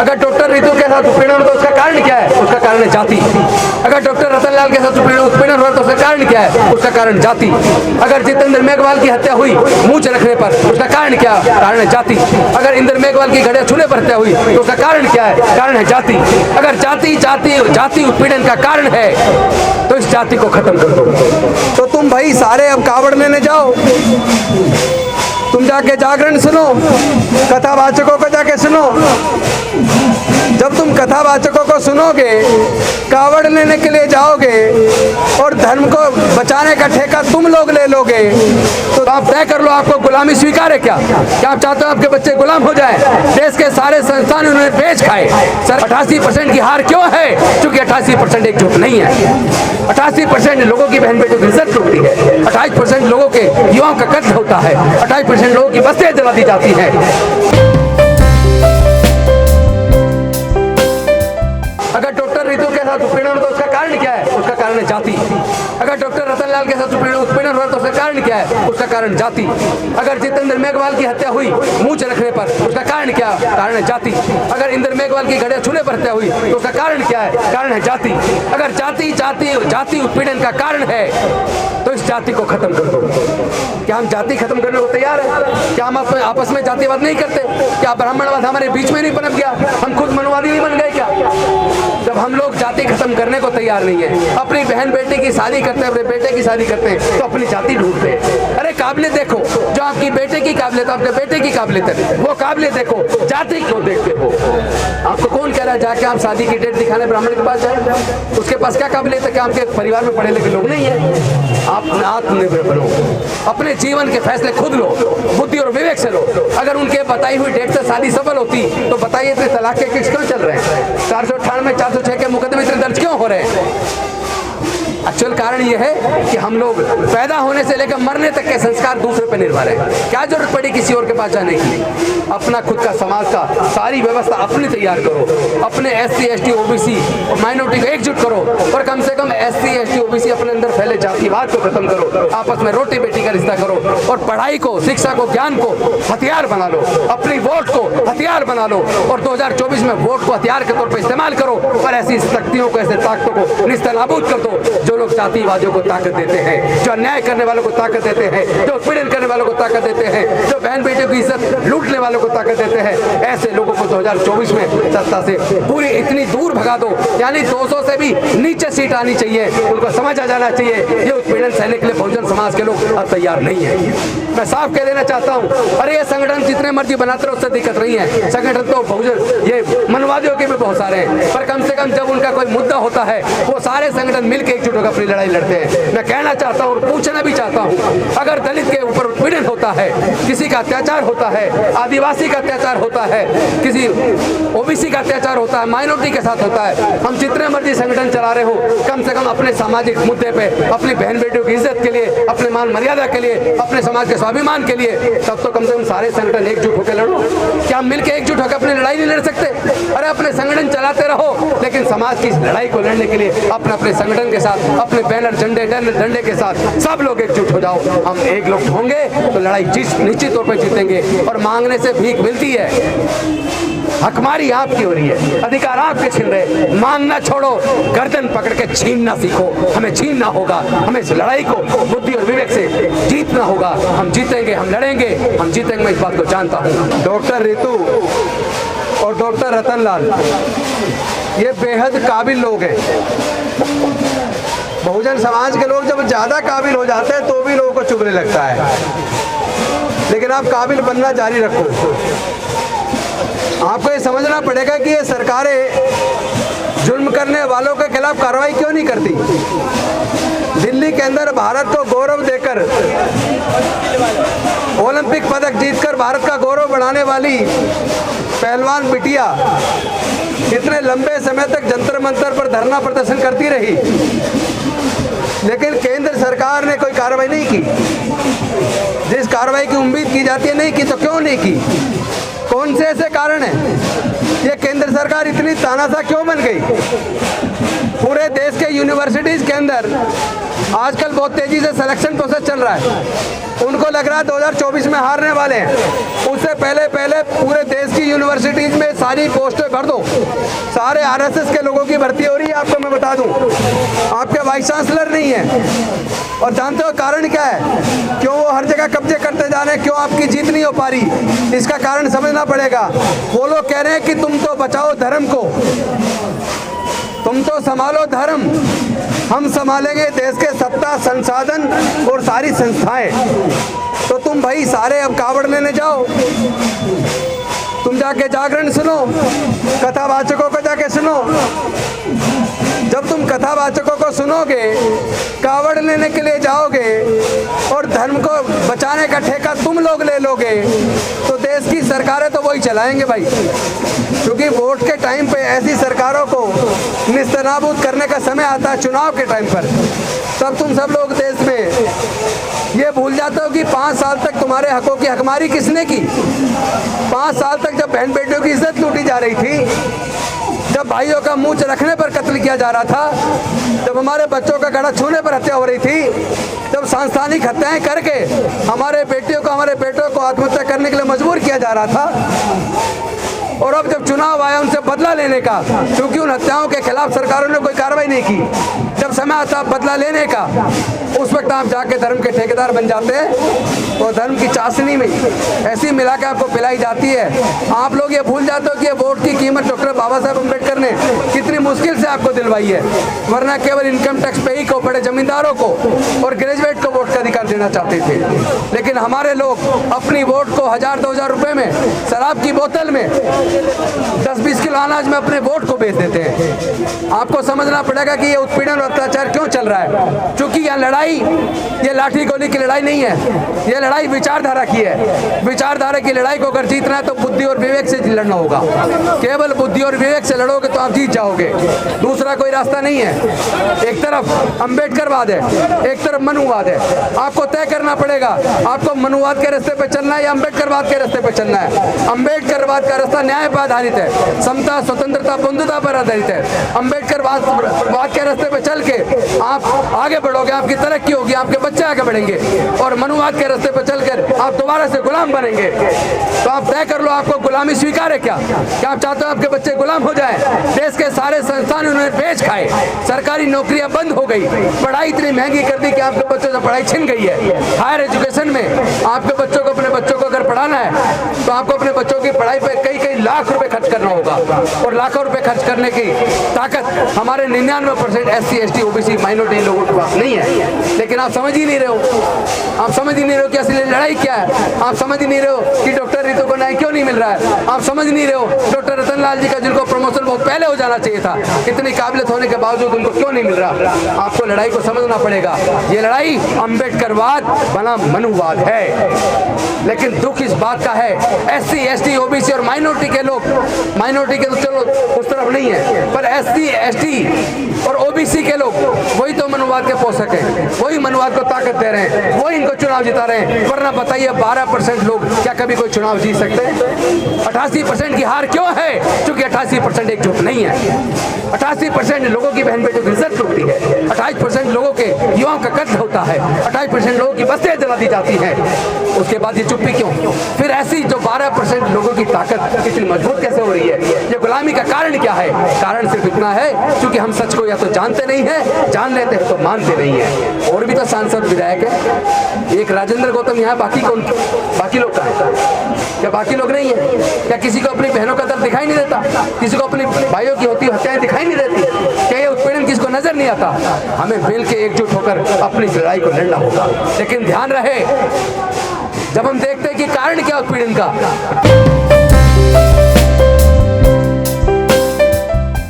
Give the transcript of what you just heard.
अगर डॉक्टर रितु के साथ उत्पीड़न हो तो उसका कारण क्या है? उसका कारण है जाति। अगर डॉक्टर रतनलाल के साथ उत्पीड़न हो तो उसका कारण क्या है? उसका कारण जाति। अगर जितेंद्र मेघवाल की हत्या हुई मूंछ रखने पर, उसका कारण क्या? कारण है जाति। अगर इंद्र मेघवाल की घड़िया छूने पर हत्या हुई तो उसका कारण क्या है? कारण है जाति। अगर जाति उत्पीड़न का कारण है तो इस जाति को खत्म कर दो। तो तुम भाई सारे अब कावड़ लेने जाओ, तुम जाके जागरण सुनो, कथावाचकों को जाके सुनो। जब तुम कथावाचकों को सुनोगे, कावड़ लेने के लिए जाओगे और धर्म को बचाने का ठेका तुम लोग ले लोगे, तो आप तय कर लो आपको गुलामी स्वीकार है क्या? क्या आप चाहते हो आपके बच्चे गुलाम हो जाएं? देश के सारे संस्थान उन्होंने बेच खाए। सर 88% की हार क्यों है? क्योंकि 88% एकजुट नहीं है। 88% लोगों की बहन बेटियों की इज्जत टूटती है। 28% लोगों के युवाओं का कत्ल होता है। 28% लोगों की बस्तियां जला दी जाती है। अगर डॉक्टर रितु के साथ उत्पीड़न हो तो उसका कारण क्या है? उसका कारण है जाति। अगर डॉक्टर रतनलाल के साथ उत्पीड़न हो तो उसका कारण क्या है? उसका कारण जाति। अगर जितेंद्र मेघवाल की हत्या हुई मूंछ रखने पर, उसका कारण क्या? कारण है जाति। अगर इंद्र मेघवाल की घड़िया छूने पर हत्या हुई तो उसका कारण क्या है? कारण है जाति। अगर जाति उत्पीड़न का कारण है तो इस जाति को खत्म कर दो। क्या हम जाति खत्म करने को तैयार है? क्या हम आपस में जातिवाद नहीं करते? क्या ब्राह्मणवाद हमारे बीच में नहीं पनप गया? हम खुद मनवादी नहीं बन गए क्या? जब हम लोग जाति खत्म करने को तैयार नहीं है, अपनी बहन बेटी की शादी करते हैं, अपने बेटे की शादी करते हैं, तो अपनी जाति ढूंढते हैं। अरे काबिलियत देखो, जो आपकी बेटे की काबिलियत, आपके बेटे की काबिलियत है, वो काबिलियत देखो, जाति क्यों देखते हो? आपको कौन कह रहा है जाके आप शादी की डेट दिखाने ब्राह्मण के पास जाए? उसके पास क्या काबिलियत है? क्या आपके परिवार में पढ़े लिखे लोग नहीं है? आप आत्मनिर्भर बनो, अपने जीवन के फैसले खुद लो, बुद्धि और विवेक से लो। अगर उनके बताई हुई डेट से शादी सफल होती तो बताइए इतने तलाक के केस क्यों चल रहे हैं? 498 406 के मुकदमे इतने दर्ज क्यों हो रहे हैं? एक्चुअल कारण यह है कि हम लोग पैदा होने से लेकर मरने तक के संस्कार दूसरे पर निर्भर है। क्या जरूरत पड़ी किसी और के पास जाने की? अपना खुद का समाज का सारी व्यवस्था अपनी तैयार करो, अपने SC ST OBC और माइनॉरिटी को एकजुट करो, और कम से कम SC ST OBC अपने अंदर फैले जातिवाद को खत्म करो, आपस में रोटी बेटी का रिश्ता करो, और पढ़ाई को, शिक्षा को, ज्ञान को हथियार बना लो, अपनी वोट को हथियार बना लो, और 2024 में वोट को हथियार के तौर पर इस्तेमाल करो, और ऐसी शक्तियों को, ऐसे ताकतों को निस्तनाबूद कर दो जो लोग जातिवादियों को ताकत देते हैं, जो अन्याय करने वालों को ताकत देते हैं, जो उत्पीड़न करने वालों को ताकत देते हैं, जो बहन बेटियों की इज्जत लूटने वालों को ताकत देते हैं। ऐसे लोगों को 2024 में सत्ता से पूरी इतनी दूर भगा दो, यानी 200 से भी नीचे सीट आनी चाहिए। उनको समझ आ जाना चाहिए ये उत्पीड़न सहने के लिए बहुजन समाज के लोग अब तैयार नहीं है। मैं साफ कह देना चाहता हूँ, अरे ये संगठन जितने मर्जी बनाते रहो, उससे दिक्कत नहीं है। संगठन तो बहुजन ये मनवादियों के भी बहुत सारे हैं, पर कम से कम जब उनका कोई मुद्दा होता है वो सारे संगठन मिलकर एकजुट होकर अपनी लड़ाई लड़ते हैं। मैं कहना चाहता हूँ और पूछना भी चाहता हूँ, अगर दलित के ऊपर उत्पीड़न होता है, किसी का अत्याचार होता है, आदिवासी का अत्याचार होता है, किसी OBC का अत्याचार होता है, माइनॉरिटी के साथ होता है, हम जितने मर्जी संगठन चला रहे हो, कम से कम अपने सामाजिक मुद्दे पे, अपनी बहन बेटियों की इज्जत के लिए, अपने मान मर्यादा के लिए, अपने समाज के स्वाभिमान के लिए, तब तो कम से कम सारे संगठन एकजुट होकर लड़ो। क्या हम मिलकर एकजुट होकर अपनी लड़ाई नहीं लड़ सकते? अरे अपने संगठन चलाते रहो, लेकिन समाज की लड़ाई को लड़ने के लिए अपने संगठन के साथ, अपने बैनर डंडे के साथ सब लोग एकजुट हो जाओ। हम एक लोग होंगे तो लड़ाई निश्चित तौर पर जीतेंगे। और मांगने से भीख मिलती है, हकमारी आपकी हो रही है, अधिकार आपके छीन रहे। मांगना छोड़ो, गर्दन पकड़ के छीनना सीखो। हमें छीनना होगा, हमें इस लड़ाई को बुद्धि और विवेक से जीतना होगा। हम जीतेंगे, हम लड़ेंगे, हम जीतेंगे, मैं इस बात को जानता हूँ। डॉक्टर रितु और डॉक्टर रतनलाल ये बेहद काबिल लोग हैं। बहुजन समाज के लोग जब ज़्यादा काबिल हो जाते हैं तो भी लोगों को चुभने लगता है, लेकिन आप काबिल बनना जारी रखो। आपको ये समझना पड़ेगा कि ये सरकारें जुल्म करने वालों के खिलाफ कार्रवाई क्यों नहीं करती। दिल्ली के अंदर भारत को गौरव देकर, ओलंपिक पदक जीतकर भारत का गौरव बढ़ाने वाली पहलवान बिटिया इतने लंबे समय तक जंतर मंतर पर धरना प्रदर्शन करती रही, लेकिन केंद्र सरकार ने कोई कार्रवाई नहीं की। जिस कार्रवाई की उम्मीद की जाती है नहीं की, तो क्यों नहीं की? कौन से ऐसे कारण हैं? ये केंद्र सरकार इतनी तानाशाह क्यों बन गई? पूरे देश के यूनिवर्सिटीज के अंदर आजकल बहुत तेजी से सिलेक्शन प्रोसेस चल रहा है। उनको लग रहा है 2024 में हारने वाले हैं। उससे पहले पहले पूरे देश की यूनिवर्सिटीज में सारी पोस्टें भर दो। सारे आरएसएस के लोगों की भर्ती हो रही है। आपको मैं बता दूं, आपके वाइस चांसलर नहीं है। और जानते हो कारण क्या है? क्यों वो हर जगह कब्जे करते जा रहे हैं? क्यों आपकी जीत नहीं हो पा रही? इसका कारण समझना पड़ेगा। वो लोग कह रहे हैं कि तुम तो बचाओ धर्म को, तुम तो संभालो धर्म, हम संभालेंगे देश के सत्ता, संसाधन और सारी संस्थाएं। तो तुम भाई सारे अब कावड़ लेने जाओ। तुम जाके जागरण सुनो, कथावाचकों को जाके सुनो। जब तुम कथावाचकों को सुनोगे, कावड़ लेने के लिए जाओगे और धर्म को बचाने का ठेका तुम लोग ले लोगे, तो देश की सरकारें तो वही चलाएंगे भाई। क्योंकि वोट के टाइम पे ऐसी सरकारों को निस्तनाबूद करने का समय आता है, चुनाव के टाइम पर। तब तुम सब लोग देश में ये भूल जाते हो कि 5 साल तक तुम्हारे हकों की हकमारी किसने की। 5 साल तक जब बहन बेटियों की इज्जत लूटी जा रही थी, जब भाइयों का मुंह रखने पर कत्ल किया जा रहा था, जब हमारे बच्चों का गला छूने पर हत्या हो रही थी, जब सांस्थानिक हत्याएं करके हमारे बेटियों को, हमारे बेटों को आत्महत्या करने के लिए मजबूर किया जा रहा था, और अब जब चुनाव आया उनसे बदला लेने का, क्योंकि उन हत्याओं के खिलाफ सरकारों ने कोई कार्रवाई नहीं की, जब समय आता बदला लेने का, उस वक्त आप जाके धर्म के ठेकेदार बन जाते हैं। और धर्म की चाशनी में ऐसी मिला के आपको पिलाई जाती है। आप लोग ये भूल जाते हो कि ये वोट की कीमत डॉक्टर बाबा साहब अम्बेडकर ने कितनी मुश्किल से आपको दिलवाई है। वरना केवल इनकम टैक्स पे ही को, बड़े जमींदारों को और ग्रेजुएट को वोट का अधिकार देना चाहते थे। लेकिन हमारे लोग अपनी वोट को 1000-2000 रुपए में, शराब की बोतल में, 10-20 किलो अनाज में अपने वोट को बेच देते हैं। आपको समझना पड़ेगा कि ये उत्पीड़न और अत्याचार क्यों चल रहा है। क्योंकि यह लड़ाई, ये लाठी गोली की लड़ाई नहीं है, ये लड़ाई विचारधारा की है। विचारधारा की लड़ाई को अगर जीतना है तो बुद्धि और विवेक से लड़ना होगा। केवल बुद्धि और विवेक से लड़ोगे तो आप जीत जाओगे, दूसरा कोई रास्ता नहीं है। एक तरफ अम्बेडकरवाद है, एक तरफ मनुवाद है। आपको तय करना पड़ेगा, आपको मनुवाद के रास्ते पे चलना है या अम्बेडकरवाद के रास्ते पे चलना है। अम्बेडकरवाद का रास्ता न्याय पर आधारित है, समता, स्वतंत्रता, बंधुता पर आधारित है। अम्बेडकरवाद के रास्ते पे चल के आप आगे बढ़ोगे, आपकी तरक्की होगी, आपके बच्चे आगे बढ़ेंगे। और मनुवाद के रास्ते पर चलकर आप दोबारा से गुलाम बनेंगे। तो आप तय कर लो, आपको गुलामी स्वीकार है क्या? क्या आप चाहते हो आपके बच्चे गुलाम हो जाएं? देश के सारे संस्थान उन्होंने बेच खाए, सरकारी नौकरियां बंद हो गई, पढ़ाई इतनी महंगी कर दी कि आपके बच्चों से पढ़ाई छिन गई है। हायर एजुकेशन में आपके बच्चों को, अपने बच्चों को अगर पढ़ाना है तो आपको अपने बच्चों की पढ़ाई पे कई लाख रुपए खर्च करना होगा। और लाखों रुपए खर्च करने की ताकत हमारे 99% SC, ST, OBC माइनॉरिटी लोगों के पास नहीं है। लेकिन आप समझ ही नहीं रहे हो, आप समझ ही नहीं रहे हो कि असली लड़ाई क्या है। आप समझ ही नहीं रहे हो कि डॉक्टर रितु को न्याय क्यों नहीं मिल रहा है। आप समझ नहीं रहे हो डॉक्टर रतन लाल जी का, जिनको प्रमोशन बहुत पहले हो जाना चाहिए था, इतनी काबिलियत होने के बावजूद उनको क्यों नहीं मिल रहा। आपको लड़ाई को समझना पड़ेगा। ये लड़ाई अम्बेडकरवाद बना मनुवाद है। लेकिन दुख इस बात का है, SC, ST, OBC और माइनॉरिटी के लोग, माइनॉरिटी के तो चलो उस तरफ नहीं है, पर SC, ST और OBC के लोग वही तो मनुवाद के पोषक हैं, वही मनुवाद को ताकत दे रहे हैं, वही इनको चुनाव जिता रहे हैं। वरना बताइए 12% लोग क्या कभी कोई चुनाव जीत सकते हैं? 88% की हार क्यों है? क्योंकि 88% एकजुट नहीं है। 88% लोगों की बहन बेटियों की इज्जत टूटती है, 28% लोगों के युवाओं का कत्ल होता है, 28% लोगों की बस्तियां जला दी जाती हैं। उसके बाद ये चुप्पी क्यों? फिर ऐसी जो 12% लोगों की ताकत इतनी मजबूत कैसे हो रही है? ये गुलामी का कारण क्या है? कारण सिर्फ इतना है क्योंकि हम सच को या तो जानते नहीं है, जान लेते हैं तो मानते नहीं है। और भी तो सांसद विधायक है, एक राजेंद्र गौतम यहाँ, बाकी कौन? बाकी लोग कहाँ हैं? क्या बाकी लोग नहीं है? क्या किसी को अपनी बहनों का दर्द दिखाई नहीं देता? किसी को अपनी भाइयों की होती हत्याएं दिखाई नहीं देती? क्या ये उत्पीड़न किसको नजर नहीं आता? हमें मिल के एकजुट होकर अपनी लड़ाई को लड़ना होगा। लेकिन ध्यान रहे, जब हम देखते हैं कि कारण क्या उत्पीड़न का,